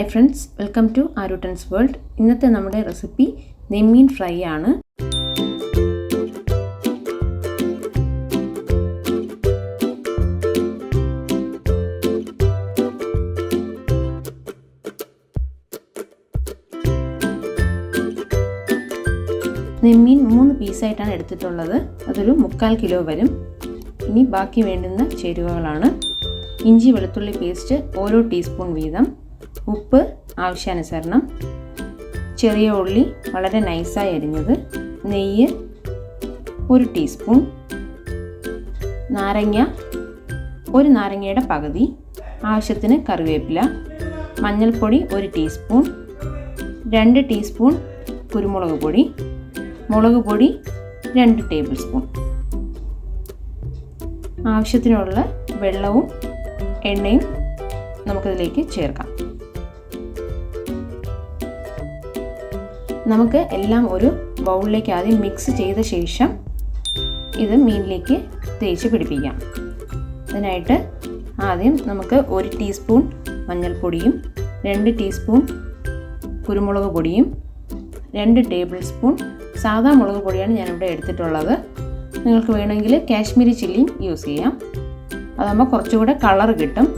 Hi friends, welcome to Aaruttan's World. ഇന്നത്തെ നമ്മുടെ recipe നെയ്മീൻ fry ആണ്. നെയ്മീൻ 3 പീസായിട്ടാണ് എടുത്തിട്ടുള്ളത്. അതൊരു 3/4 കിലോ വരും. ഇനി ബാക്കി വേണ്ടുന്ന ചേരുവകളാണ്: ഇഞ്ചി വെളുത്തുള്ളി പേസ്റ്റ് ഓരോ ടീസ്പൂൺ വീതം, ഉപ്പ് ആവശ്യാനുസരണം, ചെറിയ ഉള്ളി വളരെ നൈസായി അരിഞ്ഞത്, നെയ്യ് 1 ടീസ്പൂൺ, നാരങ്ങ 1 നാരങ്ങയുടെ പകുതി, ആവശ്യത്തിന് കറിവേപ്പില, മഞ്ഞൾപ്പൊടി 1 ടീസ്പൂൺ, 2 ടീസ്പൂൺ കുരുമുളക് പൊടി, മുളക് പൊടി 2 ടേബിൾ സ്പൂൺ. ആവശ്യത്തിനുള്ള വെള്ളവും എണ്ണയും നമുക്കിതിലേക്ക് ചേർക്കാം. നമുക്ക് എല്ലാം ഒരു ബൗളിലേക്ക് ആദ്യം മിക്സ് ചെയ്ത ശേഷം ഇത് മീനിലേക്ക് തേച്ച് പിടിപ്പിക്കാം. അതിനായിട്ട് ആദ്യം നമുക്ക് 1 ടീസ്പൂൺ മഞ്ഞൾപ്പൊടിയും 2 ടീസ്പൂൺ കുരുമുളക് പൊടിയും 2 ടേബിൾ സ്പൂൺ സാദാ മുളക് പൊടിയാണ് ഞാനിവിടെ എടുത്തിട്ടുള്ളത്. നിങ്ങൾക്ക് വേണമെങ്കിൽ കാശ്മീരി ചില്ലിയും യൂസ് ചെയ്യാം. അതാകുമ്പോൾ കുറച്ചുകൂടെ കളർ കിട്ടും.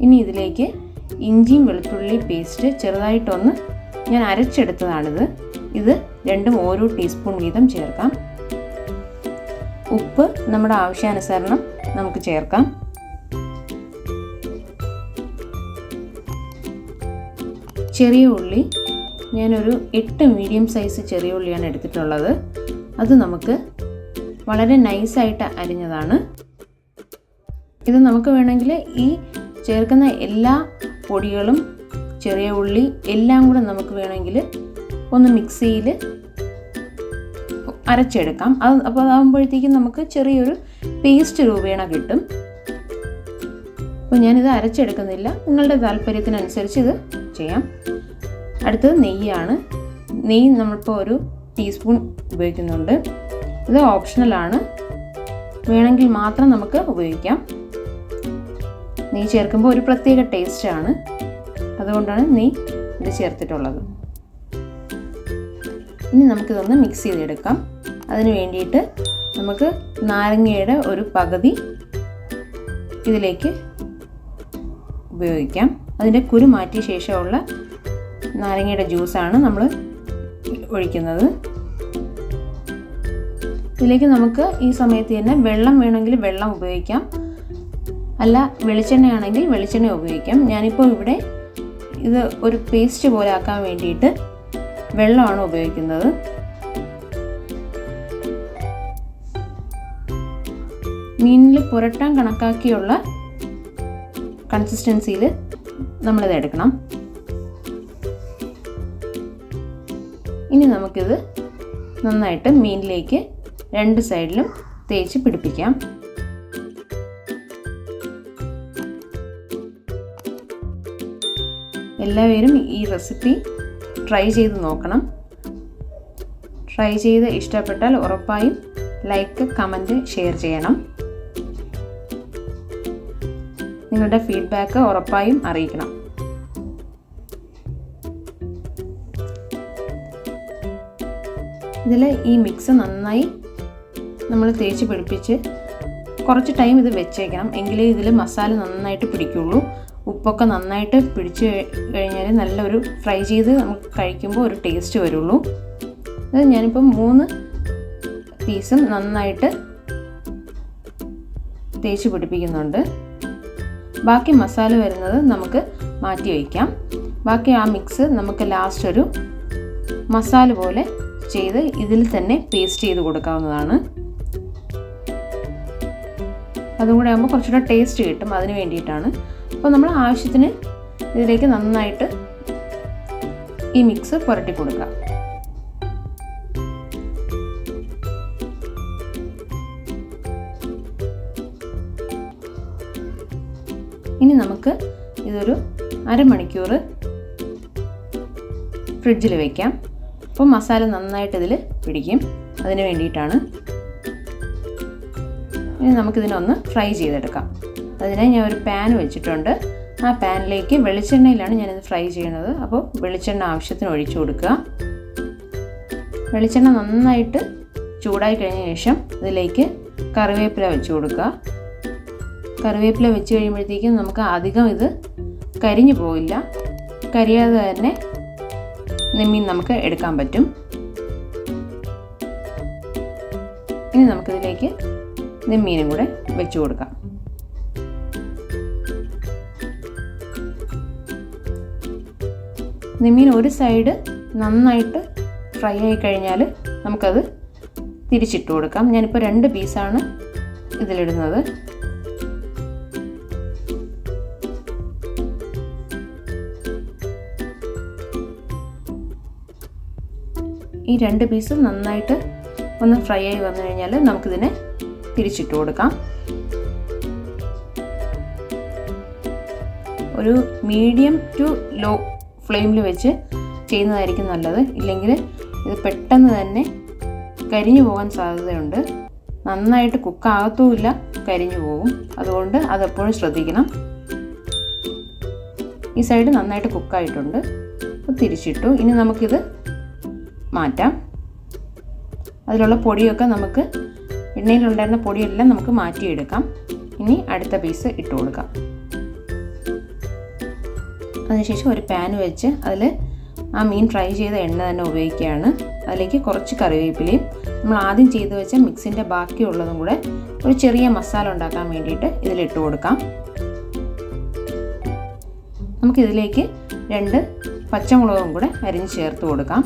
ഇനി ഇതിലേക്ക് ഇഞ്ചിയും വെളുത്തുള്ളി പേസ്റ്റ് ചെറുതായിട്ടൊന്ന് ഞാൻ അരച്ചെടുത്തതാണിത്. ഇത് രണ്ടും ഓരോ ടീസ്പൂൺ വീതം ചേർക്കാം. ഉപ്പ് നമ്മുടെ ആവശ്യാനുസരണം നമുക്ക് ചേർക്കാം. ചെറിയ ഉള്ളി ഞാനൊരു 8 മീഡിയം സൈസ് ചെറിയ ഉള്ളിയാണ് എടുത്തിട്ടുള്ളത്. അത് നമുക്ക് വളരെ നൈസായിട്ട് അരിഞ്ഞതാണ്. ഇത് നമുക്ക് വേണമെങ്കിൽ ഈ ചേർക്കുന്ന എല്ലാ പൊടികളും ചെറിയ ഉള്ളി എല്ലാം കൂടെ നമുക്ക് വേണമെങ്കിൽ ഒന്ന് മിക്സിയിൽ അരച്ചെടുക്കാം. അപ്പോൾ അതാകുമ്പോഴത്തേക്കും നമുക്ക് ചെറിയൊരു പേസ്റ്റ് രൂപേണ കിട്ടും. അപ്പോൾ ഞാനിത് അരച്ചെടുക്കുന്നില്ല, നിങ്ങളുടെ താല്പര്യത്തിനനുസരിച്ച് ഇത് ചെയ്യാം. അടുത്തത് നെയ്യാണ്. നെയ്യ് നമ്മളിപ്പോൾ 1 ടീസ്പൂൺ ഉപയോഗിക്കുന്നുണ്ട്. ഇത് ഓപ്ഷണലാണ്, വേണമെങ്കിൽ മാത്രം നമുക്ക് ഉപയോഗിക്കാം. നെയ്യ് ചേർക്കുമ്പോൾ ഒരു പ്രത്യേക ടേസ്റ്റാണ്, അതുകൊണ്ടാണ് നെയ്യ് ഇത് ചേർത്തിട്ടുള്ളത്. ഇനി നമുക്കിതൊന്ന് മിക്സ് ചെയ്തെടുക്കാം. അതിന് വേണ്ടിയിട്ട് നമുക്ക് നാരങ്ങയുടെ ഒരു പകുതി ഇതിലേക്ക് ഉപയോഗിക്കാം. അതിൻ്റെ കുരു മാറ്റിയ ശേഷമുള്ള നാരങ്ങയുടെ ജ്യൂസാണ് നമ്മൾ ഒഴിക്കുന്നത്. ഇതിലേക്ക് നമുക്ക് ഈ സമയത്ത് തന്നെ വെള്ളം വേണമെങ്കിൽ വെള്ളം ഉപയോഗിക്കാം, അല്ല വെളിച്ചെണ്ണയാണെങ്കിൽ വെളിച്ചെണ്ണ ഉപയോഗിക്കാം. ഞാനിപ്പോൾ ഇവിടെ ഇത് ഒരു പേസ്റ്റ് പോലെ ആക്കാൻ വേണ്ടിയിട്ട് വെള്ളമാണ് ഉപയോഗിക്കുന്നത്. മീനിൽ പുരട്ടാൻ കണക്കാക്കിയുള്ള കൺസിസ്റ്റൻസിയിൽ നമ്മളിത് എടുക്കണം. ഇനി നമുക്കിത് നന്നായിട്ട് മീനിലേക്ക് 2 സൈഡിലും തേച്ച് പിടിപ്പിക്കാം. എല്ലാവരും ഈ റെസിപ്പി ട്രൈ ചെയ്ത് നോക്കണം. ട്രൈ ചെയ്ത് ഇഷ്ടപ്പെട്ടാൽ ഉറപ്പായും ലൈക്ക്, കമൻറ്റ്, ഷെയർ ചെയ്യണം. നിങ്ങളുടെ ഫീഡ്ബാക്ക് ഉറപ്പായും അറിയിക്കണം. ഇതിൽ ഈ മിക്സ് നന്നായി നമ്മൾ തേച്ച് പിടിപ്പിച്ച് കുറച്ച് ടൈം ഇത് വെച്ചേക്കണം, എങ്കിലേ ഇതിൽ മസാല നന്നായിട്ട് പിടിക്കുള്ളൂ. ഉപ്പൊക്കെ നന്നായിട്ട് പിടിച്ച് കഴിഞ്ഞാൽ നല്ലൊരു ഫ്രൈ ചെയ്ത് നമുക്ക് കഴിക്കുമ്പോൾ ഒരു ടേസ്റ്റ് വരുള്ളൂ. അത് ഞാനിപ്പം 3 പീസും നന്നായിട്ട് തേച്ച് പിടിപ്പിക്കുന്നുണ്ട്. ബാക്കി മസാല വരുന്നത് നമുക്ക് മാറ്റി വയ്ക്കാം. ബാക്കി ആ മിക്സ് നമുക്ക് ലാസ്റ്റ് ഒരു മസാല പോലെ ചെയ്ത് ഇതിൽ തന്നെ പേസ്റ്റ് ചെയ്ത് കൊടുക്കാവുന്നതാണ്. അതും കൂടെ ആകുമ്പോൾ കുറച്ചുകൂടെ ടേസ്റ്റ് കിട്ടും, അതിന് വേണ്ടിയിട്ടാണ്. അപ്പോൾ നമ്മൾ ആവശ്യത്തിന് ഇതിലേക്ക് നന്നായിട്ട് ഈ മിക്സ് പുരട്ടി കൊടുക്കുക. ഇനി നമുക്ക് ഇതൊരു അരമണിക്കൂർ ഫ്രിഡ്ജിൽ വയ്ക്കാം. അപ്പോൾ മസാല നന്നായിട്ട് ഇതിൽ പിടിക്കും, അതിന് വേണ്ടിയിട്ടാണ്. ഇനി നമുക്കിതിനൊന്ന് ഫ്രൈ ചെയ്തെടുക്കാം. അതിനായി ഞാൻ ഒരു പാൻ വെച്ചിട്ടുണ്ട്. ആ പാനിലേക്ക് വെളിച്ചെണ്ണയിലാണ് ഞാനിത് ഫ്രൈ ചെയ്യുന്നത്. അപ്പോൾ വെളിച്ചെണ്ണ ആവശ്യത്തിന് ഒഴിച്ചു കൊടുക്കുക. വെളിച്ചെണ്ണ നന്നായിട്ട് ചൂടായി കഴിഞ്ഞ ശേഷം ഇതിലേക്ക് കറിവേപ്പില വെച്ച് കൊടുക്കുക. കറിവേപ്പില വെച്ച് കഴിയുമ്പോഴത്തേക്കും നമുക്ക് അധികം ഇത് കരിഞ്ഞു പോകില്ല. കരിയാതെ തന്നെ നെമ്മീൻ നമുക്ക് എടുക്കാൻ പറ്റും. ഇനി നമുക്കിതിലേക്ക് നെമ്മീനും കൂടെ വെച്ച് കൊടുക്കാം. നെമ്മീൻ ഒരു സൈഡ് നന്നായിട്ട് ഫ്രൈ ആയി കഴിഞ്ഞാൽ നമുക്കത് തിരിച്ചിട്ട് കൊടുക്കാം. ഞാനിപ്പോൾ 2 പീസാണ് ഇതിലിടുന്നത്. ഈ 2 പീസ് നന്നായിട്ട് ഒന്ന് ഫ്രൈ ആയി വന്നു കഴിഞ്ഞാൽ നമുക്കിതിനെ തിരിച്ചിട്ട് കൊടുക്കാം. ഒരു മീഡിയം ടു ലോ ഫ്ലെയിമിൽ വെച്ച് ചെയ്യുന്നതായിരിക്കും നല്ലത്. ഇല്ലെങ്കിൽ ഇത് പെട്ടെന്ന് തന്നെ കരിഞ്ഞു പോകാൻ സാധ്യതയുണ്ട്. നന്നായിട്ട് കുക്കാകത്തുമില്ല, കരിഞ്ഞു പോകും. അതുകൊണ്ട് അതെപ്പോഴും ശ്രദ്ധിക്കണം. ഈ സൈഡ് നന്നായിട്ട് കുക്കായിട്ടുണ്ട്. അപ്പോൾ തിരിച്ചിട്ടു. ഇനി നമുക്കിത് മാറ്റാം. അതിലുള്ള പൊടിയൊക്കെ നമുക്ക്, എണ്ണയിലുണ്ടായിരുന്ന പൊടിയെല്ലാം നമുക്ക് മാറ്റിയെടുക്കാം. ഇനി അടുത്ത പീസ് ഇട്ട് കൊടുക്കാം. അതിനുശേഷം ഒരു പാൻ വെച്ച് അതിൽ ആ മീൻ ഫ്രൈ ചെയ്ത എണ്ണ തന്നെ ഉപയോഗിക്കുകയാണ്. അതിലേക്ക് കുറച്ച് കറിവേപ്പിലയും നമ്മൾ ആദ്യം ചെയ്ത് വെച്ച മിക്സിൻ്റെ ബാക്കിയുള്ളതും കൂടെ ഒരു ചെറിയ മസാല ഉണ്ടാക്കാൻ വേണ്ടിയിട്ട് ഇതിലിട്ട് കൊടുക്കാം. നമുക്കിതിലേക്ക് 2 പച്ചമുളകും കൂടെ അരിഞ്ഞ് ചേർത്ത് കൊടുക്കാം.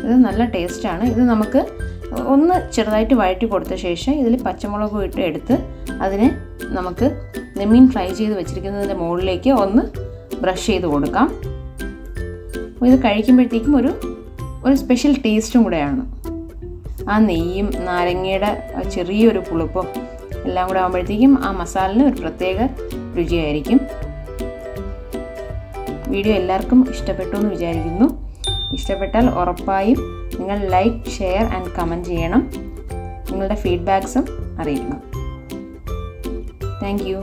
ഇത് നല്ല ടേസ്റ്റാണ്. ഇത് നമുക്ക് ഒന്ന് ചെറുതായിട്ട് വഴറ്റി കൊടുത്ത ശേഷം ഇതിൽ പച്ചമുളകും ഇട്ട് എടുത്ത് അതിനെ നമുക്ക് നെമ്മീൻ ഫ്രൈ ചെയ്ത് വെച്ചിരിക്കുന്നതിൻ്റെ മുകളിലേക്ക് ഒന്ന് ബ്രഷ് ചെയ്ത് കൊടുക്കാം. അപ്പോൾ ഇത് കഴിക്കുമ്പോഴത്തേക്കും ഒരു സ്പെഷ്യൽ ടേസ്റ്റും കൂടെയാണ്. ആ നെയ്യും നാരങ്ങയുടെ ചെറിയൊരു പുളിപ്പും എല്ലാം കൂടെ ആകുമ്പോഴത്തേക്കും ആ മസാലന് ഒരു പ്രത്യേക രുചിയായിരിക്കും. വീഡിയോ എല്ലാവർക്കും ഇഷ്ടപ്പെട്ടു എന്ന് വിചാരിക്കുന്നു. ഇഷ്ടപ്പെട്ടാൽ ഉറപ്പായും നിങ്ങൾ ലൈക്ക്, ഷെയർ ആൻഡ് കമൻറ്റ് ചെയ്യണം. നിങ്ങളുടെ ഫീഡ്ബാക്സും അറിയിക്കണം. Thank you.